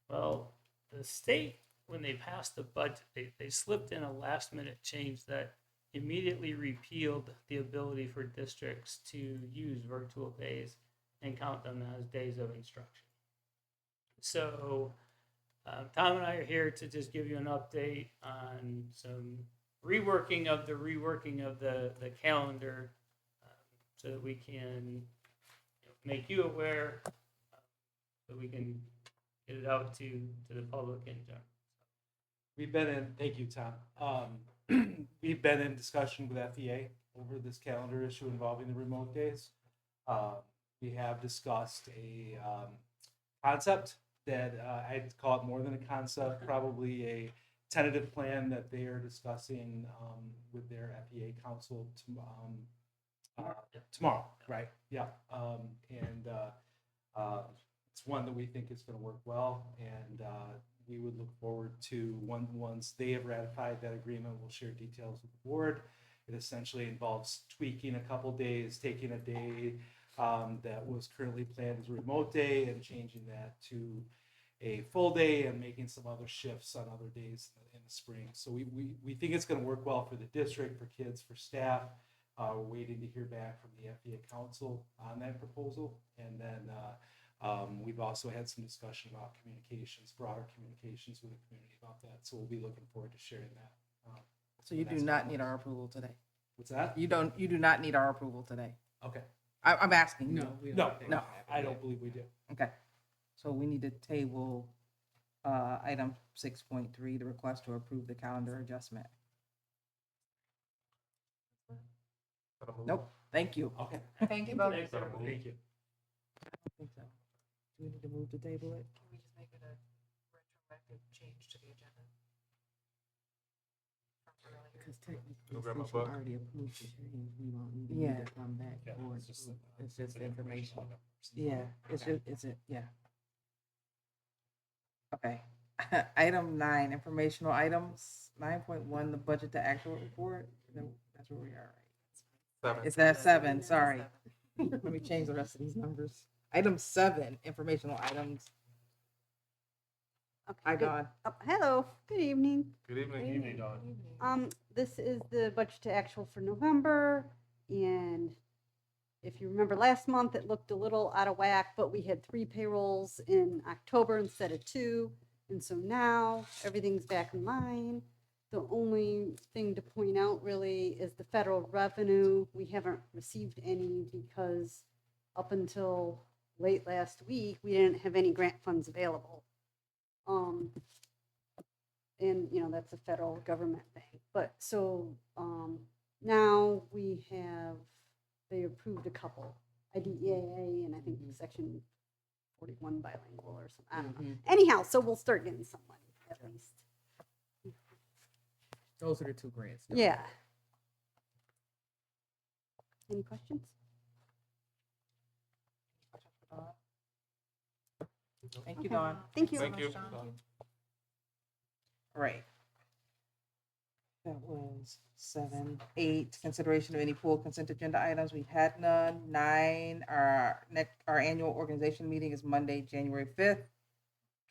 Well, the state, when they passed the budget, they slipped in a last minute change that immediately repealed the ability for districts to use virtual days and count them as days of instruction. So Tom and I are here to just give you an update on some reworking of the calendar so that we can make you aware, so we can get it out to the public in general. We've been in, thank you, Tom. We've been in discussion with FEA over this calendar issue involving the remote days. We have discussed a concept that I'd call it more than a concept, probably a tentative plan that they are discussing with their FEA council tomorrow, right? Yeah. It's one that we think is going to work well, and we would look forward to once they have ratified that agreement, we'll share details with the board. It essentially involves tweaking a couple days, taking a day that was currently planned as a remote day and changing that to a full day and making some other shifts on other days in the spring. So we think it's going to work well for the district, for kids, for staff. We're waiting to hear back from the FEA council on that proposal. And then we've also had some discussion about communications, broader communications with the community about that. So we'll be looking forward to sharing that. So you do not need our approval today? What's that? You do not need our approval today? Okay. I'm asking you. No, I don't believe we do. Okay. So we need to table item 6.3, the request to approve the calendar adjustment. Nope. Thank you. Okay. Thank you both. Thanks, everybody. Thank you. I don't think so. Do we need to move to table it? Can we just make it a retroactive change to the agenda? From earlier? Because technically, Go grab my since you book. already approved the change, we won't need Yeah. to come back. Yeah, for it's just, it's just information. numbers. Yeah, yeah. Okay. Item 9, informational items. 9.1, the budget to actual report. No, that's where we are, right? 7. Is that 7? Sorry. Let me change the rest of these numbers. Item 7, informational items. Okay, Hi, good. Dawn. Hello, good evening. Good evening. Evening, Dawn. This is the budget to actual for November, and if you remember last month, it looked a little out of whack, but we had 3 payrolls in October instead of 2, and so now everything's back in line. The only thing to point out really is the federal revenue. We haven't received any because up until late last week, we didn't have any grant funds available. And you know, that's a federal government thing. But so now they approved a couple, IDEA and I think section 41 bilingual or something. I don't know. Anyhow, so we'll start getting some money at least. Those are the 2 grants. Yeah. Any questions? Thank you, Okay. Dawn. Thank you. Thank you. All right. That was 7, 8, consideration of any pool consent agenda items. We've had none. 9, our annual organization meeting is Monday, January 5th,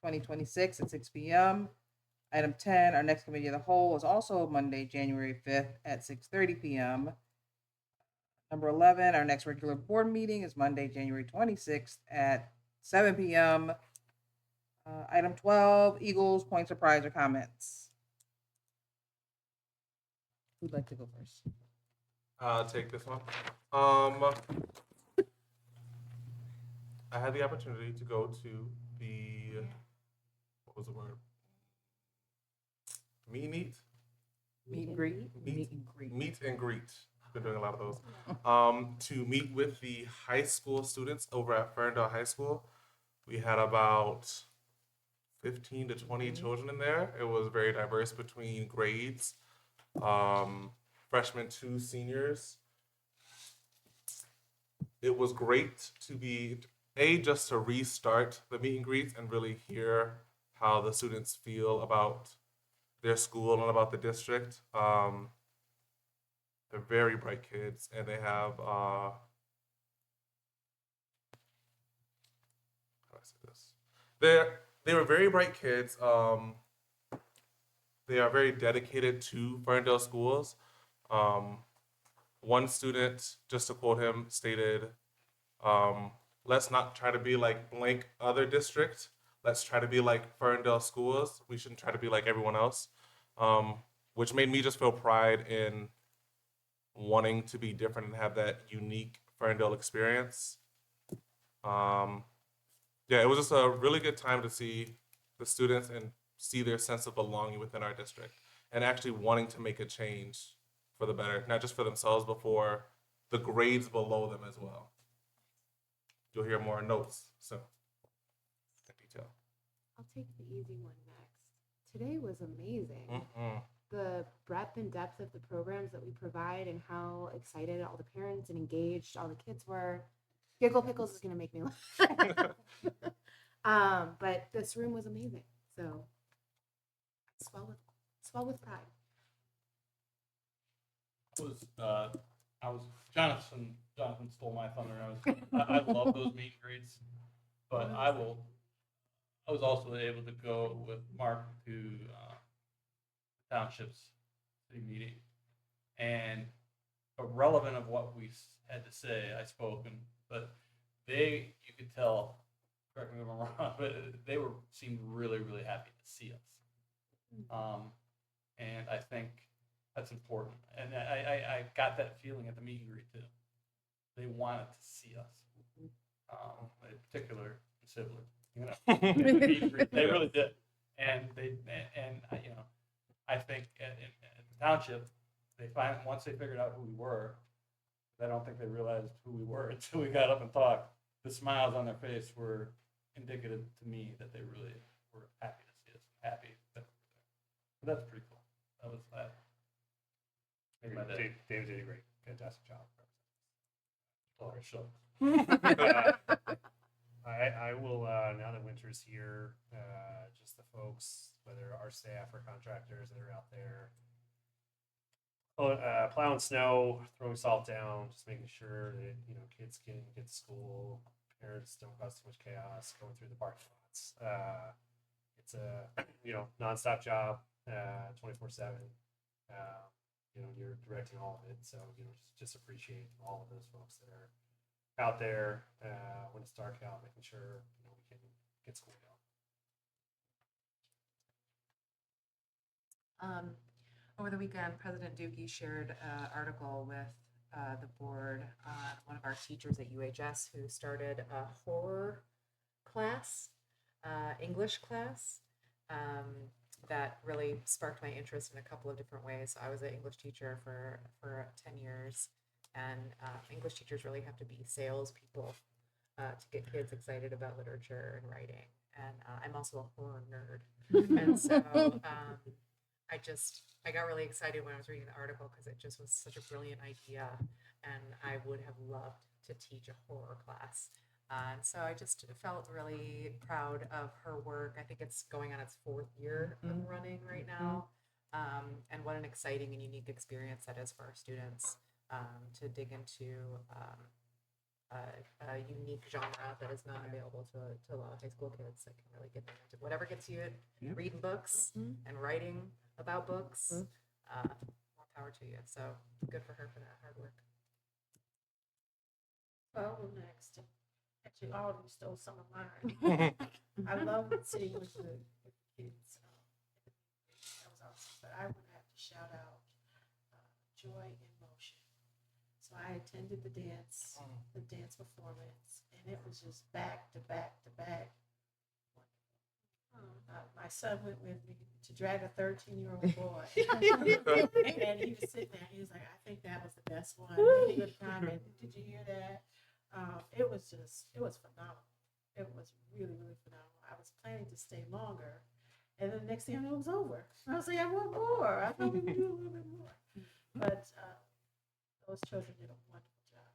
2026 at 6 p.m. Item 10, our next committee of the whole is also Monday, January 5th at 6:30 p.m. Number 11, our next regular board meeting is Monday, January 26th at 7 p.m. Item 12, Eagles, points of pride or comments. Who'd like to go first? I'll take this one. I had the opportunity to go to the, what was the word? Meet and greet? Meet and greet. Meet and greet. Been doing a lot of those. To meet with the high school students over at Ferndale High School. We had about 15 to 20 children in there. It was very diverse between grades, freshmen to seniors. It was great to be, just to restart the meet and greets and really hear how the students feel about their school and about the district. They're very bright kids, and they have, how do I say this? They were very bright kids. They are very dedicated to Ferndale schools. One student, just to quote him, stated, let's not try to be like blank other district. Let's try to be like Ferndale schools. We shouldn't try to be like everyone else. Which made me just feel pride in wanting to be different and have that unique Ferndale experience. Yeah, it was just a really good time to see the students and see their sense of belonging within our district and actually wanting to make a change for the better, not just for themselves, but for the grades below them as well. You'll hear more notes soon. In detail. I'll take the easy one next. Today was amazing. Mm-mm. The breadth and depth of the programs that we provide and how excited all the parents and engaged all the kids were. Giggle Pickles is going to make me laugh. But this room was amazing. So swell with pride. Jonathan stole my thunder. I love those meet and greets, but I was also able to go with Mark to Township's city meeting, and irrelevant of what we had to say, I spoke, but you could tell, correct me if I'm wrong, but they seemed really, really happy to see us. And I think that's important. And I got that feeling at the meet and greet too. They wanted to see us, in particular, Sibler. You know, meet and greet. They really did. And I think at the township, once they figured out who we were, I don't think they realized who we were until we got up and talked. The smiles on their face were indicative to me that they really were happy to see us, happy that we were there. But that's pretty cool. That was that. Made my day. David did a great, fantastic job. Oh, sure. I will, now that winter's here, just the folks, whether our staff or contractors that are out there, plowing snow, throwing salt down, just making sure that, kids can get to school, parents don't cause too much chaos going through the parking lots. It's a, nonstop job, 24/7. You're directing all of it. So, just appreciate all of those folks that are out there when it's dark out, making sure we can get school going. Over the weekend, President Dookie shared an article with the board on one of our teachers at UHS who started a horror class, English class, that really sparked my interest in a couple of different ways. I was an English teacher for 10 years. And English teachers really have to be salespeople to get kids excited about literature and writing. And I'm also a horror nerd. And so I got really excited when I was reading the article because it just was such a brilliant idea. And I would have loved to teach a horror class. And so I just felt really proud of her work. I think it's going on its 4th year of running right now. And what an exciting and unique experience that is for our students to dig into a unique genre that is not available to a lot of high school kids that can really get them into whatever gets you reading books and writing about books. More power to you. So good for her for that hard work. Well, next. Actually, all of you stole some of mine. I love sitting with the kids. That was awesome. But I would have to shout out Joy in Motion. So I attended the dance performance, and it was just back to back to back. My son went with me to drag a 13-year-old boy. And he was sitting there, he was like, I think that was the best one. He would comment, did you hear that? It was phenomenal. It was really, really phenomenal. I was planning to stay longer. And then the next thing I know, it was over. I was like, I want more. I thought we would do a little bit more. But those children did a wonderful job.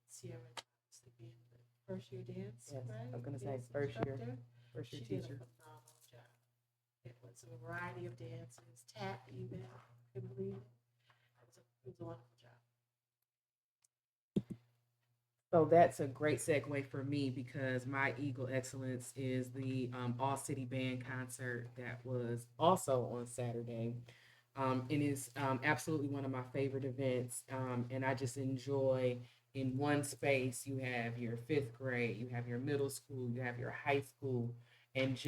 Sierra, obviously being the first year dance, Yes, right? I was gonna say Dance first year instructor. She teacher. did a phenomenal job. It was a variety of dances, tap even. Couldn't believe it. It was a wonderful job. So that's a great segue for me because my Eagle Excellence is the All City Band concert that was also on Saturday. It is absolutely one of my favorite events, and I just enjoy in one space. You have your fifth grade, you have your middle school, you have your high school, and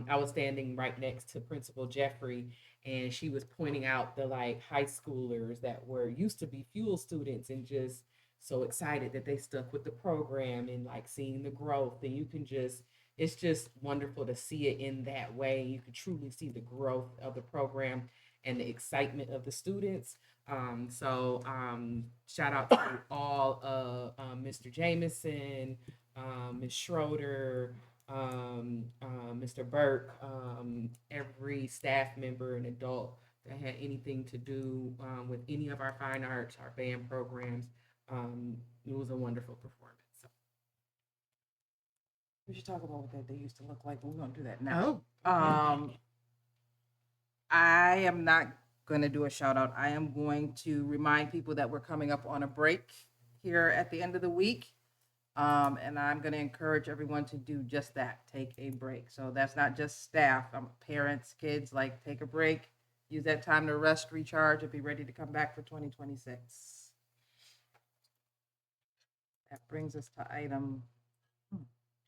I was standing right next to Principal Jeffrey, and she was pointing out the like high schoolers that were used to be fuel students and just so excited that they stuck with the program and like seeing the growth. And it's just wonderful to see it in that way. You can truly see the growth of the program and the excitement of the students. Shout out to all of Mr. Jameson, Ms. Schroeder, Mr. Burke, every staff member and adult that had anything to do with any of our fine arts, our band programs. It was a wonderful performance. So. We should talk about what they used to look like, but we're gonna do that now. I am not gonna do a shout out. I am going to remind people that we're coming up on a break here at the end of the week. And I'm gonna encourage everyone to do just that, take a break. So that's not just staff, parents, kids, like take a break, use that time to rest, recharge, and be ready to come back for 2026. That brings us to item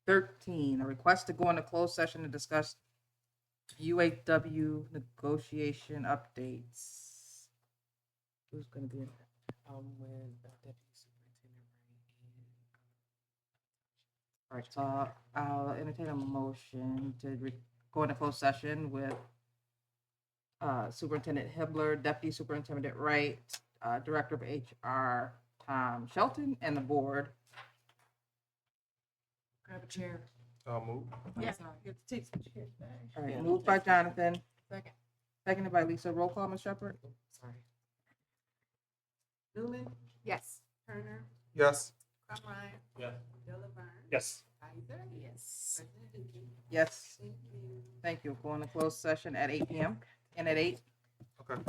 13, a request to go into closed session to discuss UAW negotiation updates. Who's going to be in that? When Deputy Superintendent All right, so I'll entertain a motion to go into closed session with Superintendent Hibbler, Deputy Superintendent Wright, Director of HR Tom Shelton, and the board. Grab a chair. I'll move. Yeah, you have to take some chairs back. All right, moved by Jonathan, Second. seconded by Lisa. Roll call, Ms. Shepherd. Sorry. Newman, Yes. Turner, Yes. Crumrine, Yeah. Laverne, Yes. Kaiser, yes. President Dookie. Yes. Thank you. Thank you. Go into closed session at 8 p.m. and at 8. Okay.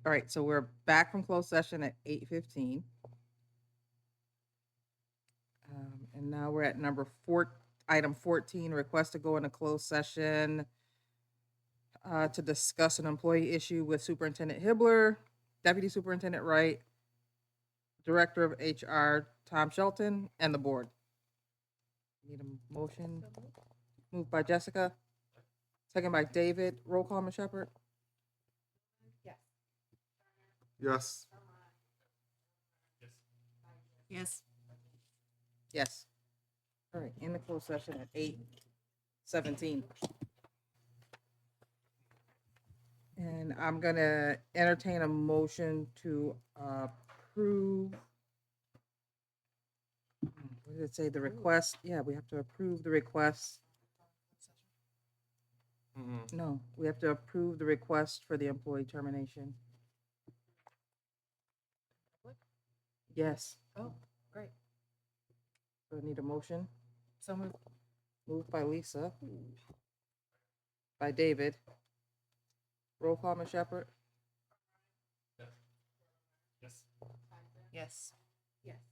All right, so we're back from closed session at 8:15. And now we're at item 14, request to go into closed session to discuss an employee issue with Superintendent Hibbler, Deputy Superintendent Wright, Director of HR Tom Shelton, and the board. Need a motion? Moved by Jessica, second by David. Roll call, Ms. Shepherd. Yes. Yes. Yes. All right, in the closed session at 8:17. And I'm gonna entertain a motion to approve. What did it say? The request? Yeah, we have to approve the request. No, we have to approve the request for the employee termination. Yes. Oh, great. So I need a motion. So moved. Moved by Lisa. By David. Roll call, Ms. Shepherd? Yes. Yes.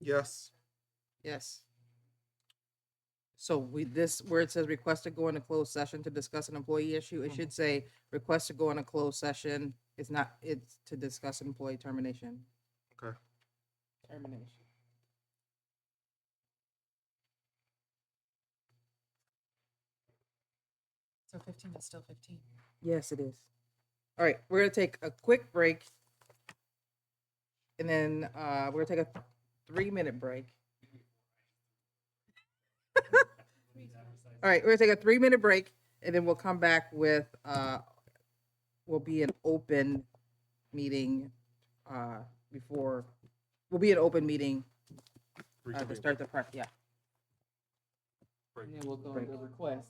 Yes. Yes. So where it says request to go into closed session to discuss an employee issue, it should say request to go into closed session. It's to discuss employee termination. Okay. Termination. So 15 is still 15. Yes, it is. All right, we're gonna take a quick break. And then we're gonna take a 3-minute break. All right, we're gonna take a 3-minute break, and then we'll come back with will be an open meeting we'll be an open meeting to start the part. Yeah. And then we'll go into request.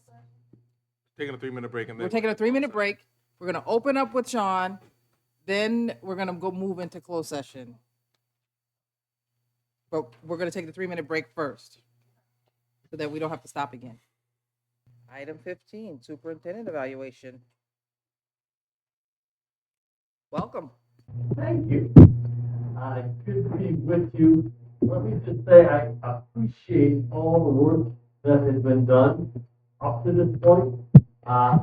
Taking a 3-minute break and then We're taking a 3-minute break. We're gonna open up with Sean, then we're gonna go move into closed session. But we're gonna take the 3-minute break first, so that we don't have to stop again. Item 15, superintendent evaluation. Welcome. Thank you. Good to be with you. Let me just say I appreciate all the work that has been done up to this point. I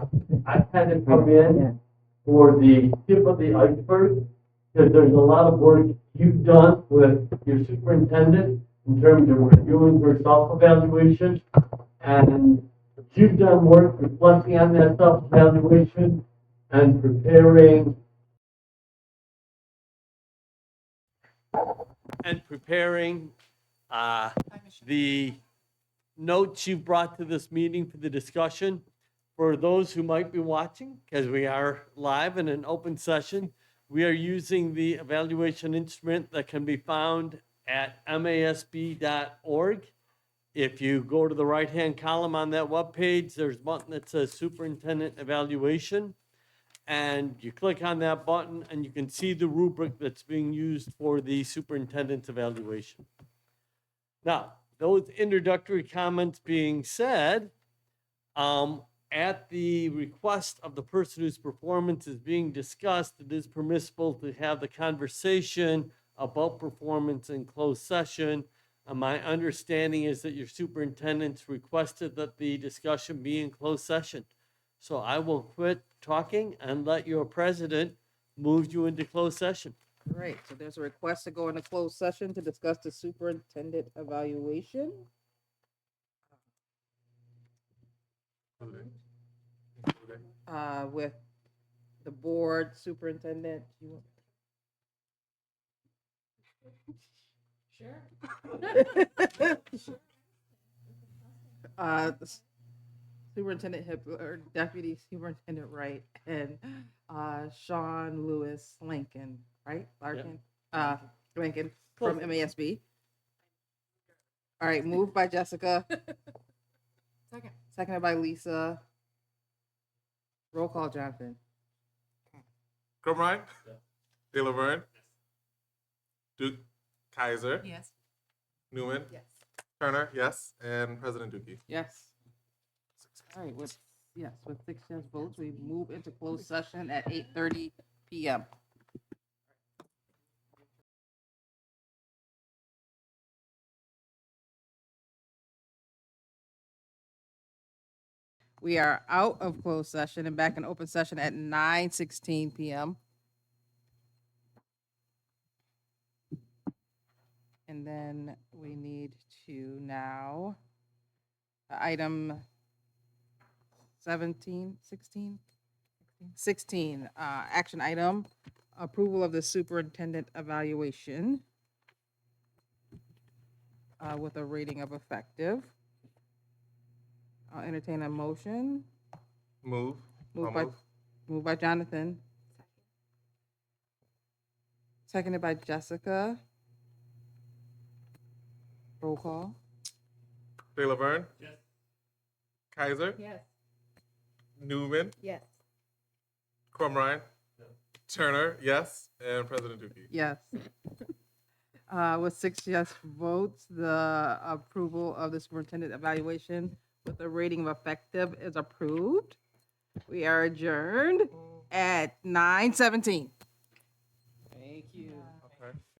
kind of come in for the tip of the iceberg because there's a lot of work you've done with your superintendent in terms of reviewing her self-evaluation. And you've done work reflecting on that self-evaluation and preparing the notes you've brought to this meeting for the discussion. For those who might be watching, because we are live in an open session, we are using the evaluation instrument that can be found at masb.org. If you go to the right-hand column on that webpage, there's a button that says Superintendent Evaluation. And you click on that button and you can see the rubric that's being used for the superintendent's evaluation. Now, those introductory comments being said, at the request of the person whose performance is being discussed, it is permissible to have the conversation about performance in closed session. My understanding is that your superintendent's requested that the discussion be in closed session. So I will quit talking and let your president move you into closed session. Great, so there's a request to go into closed session to discuss the superintendent evaluation. With the board superintendent. Superintendent Hippler, Deputy Superintendent Wright, and Sean Lewis Lincoln, right? Larkin? Lincoln from MASB. All right, moved by Jessica. Second. Seconded by Lisa. Roll call, Jonathan. Crumrine? De Laverne? Duke Kaiser? Yes. Newman? Yes. Turner? Yes. And President Dookie? Yes. All right, with 6 yes votes, we move into closed session at 8:30 p.m. We are out of closed session and back in open session at 9:16 p.m. And then we need to now, item 16, action item, approval of the superintendent evaluation with a rating of effective. I'll entertain a motion. Move. Moved by Jonathan. Seconded by Jessica. Roll call. De Laverne? Yes. Kaiser? Yes. Newman? Yes. Crumrine? Turner? Yes. And President Dookie? Yes. With 6 yes votes, the approval of the superintendent evaluation with a rating of effective is approved. We are adjourned. at 9:17.